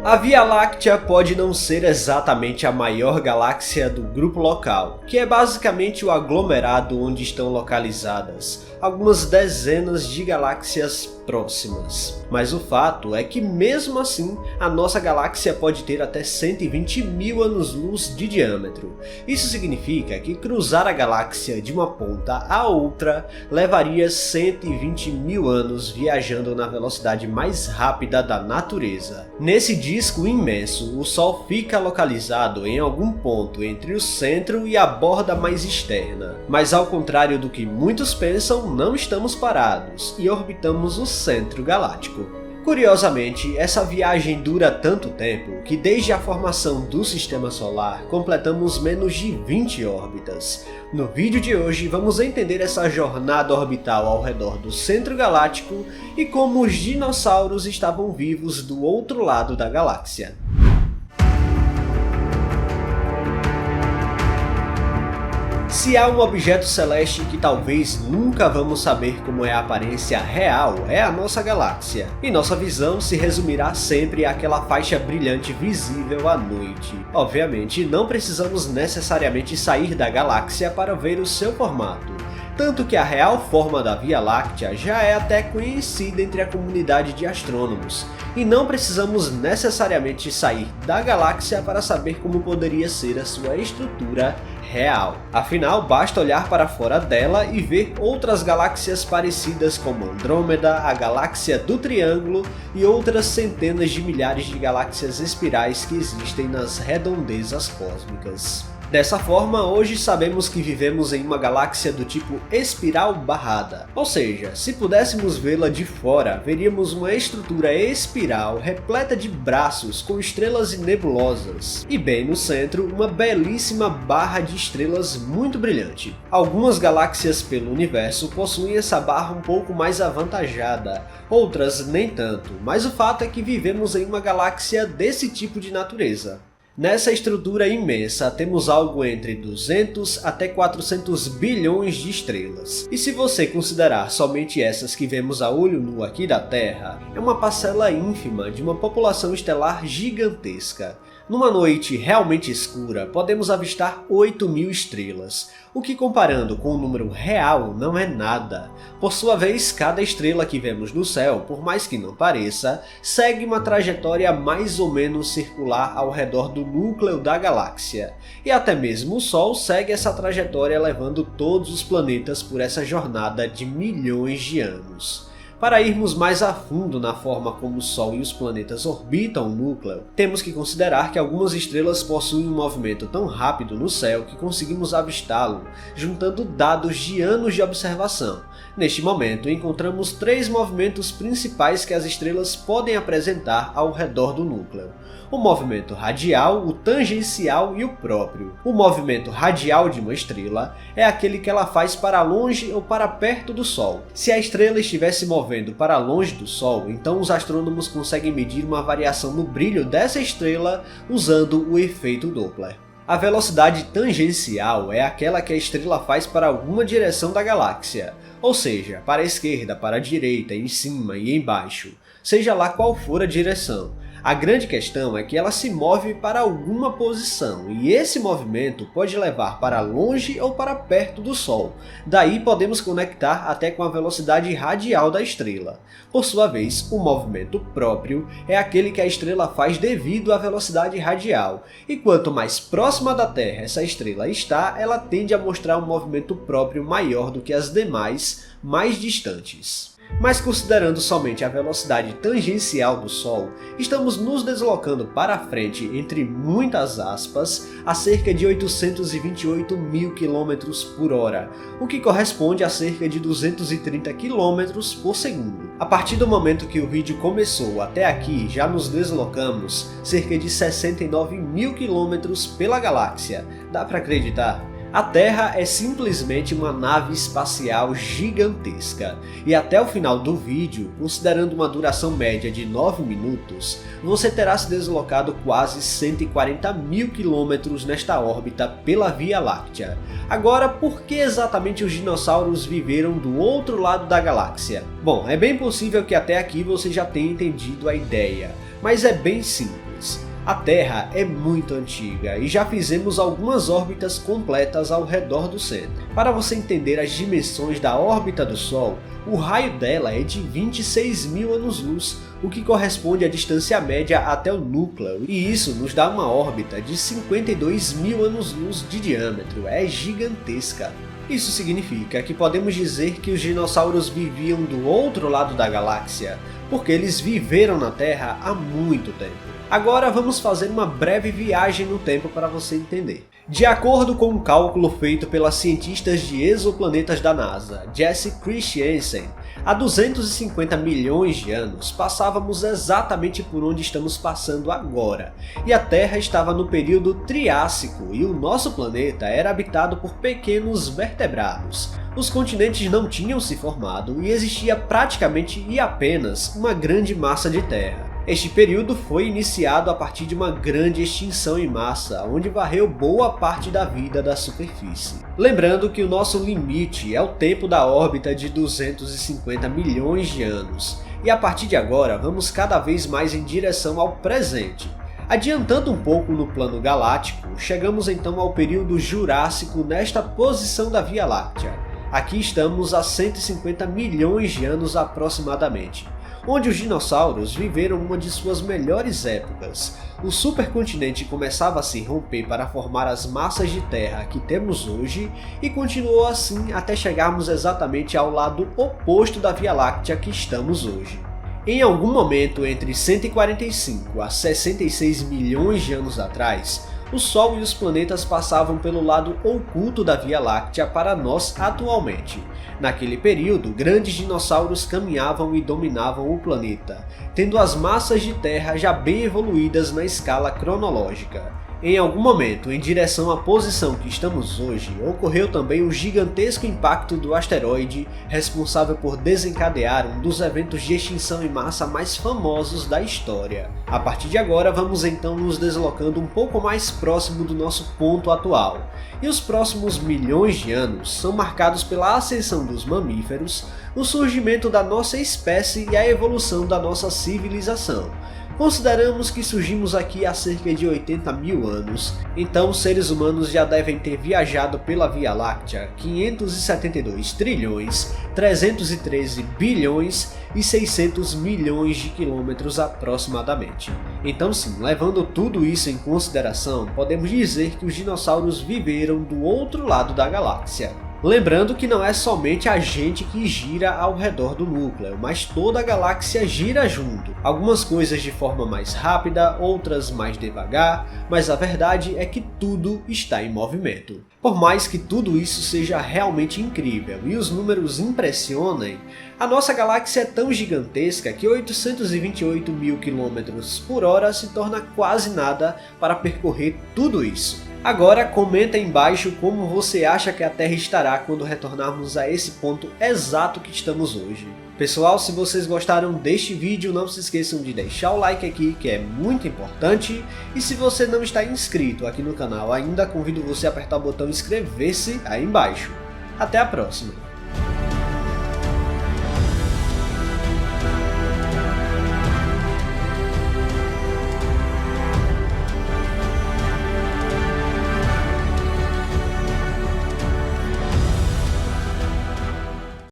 A Via Láctea pode não ser exatamente a maior galáxia do grupo local, que é basicamente o aglomerado onde estão localizadas algumas dezenas de galáxias próximas. Mas o fato é que mesmo assim, a nossa galáxia pode ter até 120 mil anos-luz de diâmetro. Isso significa que cruzar a galáxia de uma ponta a outra levaria 120 mil anos viajando na velocidade mais rápida da natureza. Nesse disco imenso, o Sol fica localizado em algum ponto entre o centro e a borda mais externa. Mas ao contrário do que muitos pensam, não estamos parados e orbitamos o centro galáctico. Curiosamente, essa viagem dura tanto tempo que desde a formação do Sistema Solar completamos menos de 20 órbitas. No vídeo de hoje vamos entender essa jornada orbital ao redor do centro galáctico e como os dinossauros estavam vivos do outro lado da galáxia. Se há um objeto celeste que talvez nunca vamos saber como é a aparência real, é a nossa galáxia. E nossa visão se resumirá sempre àquela faixa brilhante visível à noite. Obviamente, não precisamos necessariamente sair da galáxia para ver o seu formato. Tanto que a real forma da Via Láctea já é até conhecida entre a comunidade de astrônomos, e não precisamos necessariamente sair da galáxia para saber como poderia ser a sua estrutura real. Afinal, basta olhar para fora dela e ver outras galáxias parecidas como Andrômeda, a galáxia do Triângulo e outras centenas de milhares de galáxias espirais que existem nas redondezas cósmicas. Dessa forma, hoje sabemos que vivemos em uma galáxia do tipo espiral barrada, ou seja, se pudéssemos vê-la de fora, veríamos uma estrutura espiral repleta de braços com estrelas e nebulosas, e bem no centro, uma belíssima barra de estrelas muito brilhante. Algumas galáxias pelo universo possuem essa barra um pouco mais avantajada, outras nem tanto, mas o fato é que vivemos em uma galáxia desse tipo de natureza. Nessa estrutura imensa, temos algo entre 200 até 400 bilhões de estrelas. E se você considerar somente essas que vemos a olho nu aqui da Terra, é uma parcela ínfima de uma população estelar gigantesca. Numa noite realmente escura, podemos avistar 8.000 estrelas, o que comparando com o número real não é nada. Por sua vez, cada estrela que vemos no céu, por mais que não pareça, segue uma trajetória mais ou menos circular ao redor do núcleo da galáxia. E até mesmo o Sol segue essa trajetória levando todos os planetas por essa jornada de milhões de anos. Para irmos mais a fundo na forma como o Sol e os planetas orbitam o núcleo, temos que considerar que algumas estrelas possuem um movimento tão rápido no céu que conseguimos avistá-lo, juntando dados de anos de observação. Neste momento, encontramos 3 movimentos principais que as estrelas podem apresentar ao redor do núcleo: o movimento radial, o tangencial e o próprio. O movimento radial de uma estrela é aquele que ela faz para longe ou para perto do Sol. Se a estrela estiver se movendo para longe do Sol, então os astrônomos conseguem medir uma variação no brilho dessa estrela usando o efeito Doppler. A velocidade tangencial é aquela que a estrela faz para alguma direção da galáxia, ou seja, para a esquerda, para a direita, em cima e embaixo, seja lá qual for a direção. A grande questão é que ela se move para alguma posição, e esse movimento pode levar para longe ou para perto do Sol. Daí podemos conectar até com a velocidade radial da estrela. Por sua vez, o movimento próprio é aquele que a estrela faz devido à velocidade radial, e quanto mais próxima da Terra essa estrela está, ela tende a mostrar um movimento próprio maior do que as demais, mais distantes. Mas considerando somente a velocidade tangencial do Sol, estamos nos deslocando para a frente, entre muitas aspas, a cerca de 828 mil km por hora, o que corresponde a cerca de 230 km por segundo. A partir do momento que o vídeo começou até aqui, já nos deslocamos cerca de 69 mil km pela galáxia. Dá para acreditar? A Terra é simplesmente uma nave espacial gigantesca, e até o final do vídeo, considerando uma duração média de 9 minutos, você terá se deslocado quase 140 mil quilômetros nesta órbita pela Via Láctea. Agora, por que exatamente os dinossauros viveram do outro lado da galáxia? Bom, é bem possível que até aqui você já tenha entendido a ideia, mas é bem simples. milhões. A Terra é muito antiga e já fizemos algumas órbitas completas ao redor do centro. Para você entender as dimensões da órbita do Sol, o raio dela é de 26 mil anos-luz, o que corresponde à distância média até o núcleo, e isso nos dá uma órbita de 52 mil anos-luz de diâmetro. É gigantesca. Isso significa que podemos dizer que os dinossauros viviam do outro lado da galáxia, porque eles viveram na Terra há muito tempo. Agora vamos fazer uma breve viagem no tempo para você entender. De acordo com um cálculo feito pelas cientistas de exoplanetas da NASA, Jessie Christiansen, há 250 milhões de anos passávamos exatamente por onde estamos passando agora, e a Terra estava no período Triássico e o nosso planeta era habitado por pequenos vertebrados. Os continentes não tinham se formado e existia praticamente e apenas uma grande massa de terra. Este período foi iniciado a partir de uma grande extinção em massa, onde varreu boa parte da vida da superfície. Lembrando que o nosso limite é o tempo da órbita de 250 milhões de anos, e a partir de agora vamos cada vez mais em direção ao presente. Adiantando um pouco no plano galáctico, chegamos então ao período Jurássico nesta posição da Via Láctea. Aqui estamos há 150 milhões de anos aproximadamente, onde os dinossauros viveram uma de suas melhores épocas. O supercontinente começava a se romper para formar as massas de terra que temos hoje e continuou assim até chegarmos exatamente ao lado oposto da Via Láctea que estamos hoje. Em algum momento entre 145 a 66 milhões de anos atrás, o Sol e os planetas passavam pelo lado oculto da Via Láctea para nós atualmente. Naquele período, grandes dinossauros caminhavam e dominavam o planeta, tendo as massas de terra já bem evoluídas na escala cronológica. Em algum momento, em direção à posição que estamos hoje, ocorreu também o gigantesco impacto do asteroide, responsável por desencadear um dos eventos de extinção em massa mais famosos da história. A partir de agora, vamos então nos deslocando um pouco mais próximo do nosso ponto atual. E os próximos milhões de anos são marcados pela ascensão dos mamíferos, o surgimento da nossa espécie e a evolução da nossa civilização. Consideramos que surgimos aqui há cerca de 80 mil anos, então os seres humanos já devem ter viajado pela Via Láctea 572 trilhões, 313 bilhões e 600 milhões de quilômetros aproximadamente. Então sim, levando tudo isso em consideração, podemos dizer que os dinossauros viveram do outro lado da galáxia. Lembrando que não é somente a gente que gira ao redor do núcleo, mas toda a galáxia gira junto. Algumas coisas de forma mais rápida, outras mais devagar, mas a verdade é que tudo está em movimento. Por mais que tudo isso seja realmente incrível e os números impressionem, a nossa galáxia é tão gigantesca que 828 mil km por hora se torna quase nada para percorrer tudo isso. Agora comenta aí embaixo como você acha que a Terra estará quando retornarmos a esse ponto exato que estamos hoje. Pessoal, se vocês gostaram deste vídeo, não se esqueçam de deixar o like aqui, que é muito importante. E se você não está inscrito aqui no canal ainda, convido você a apertar o botão inscrever-se aí embaixo. Até a próxima!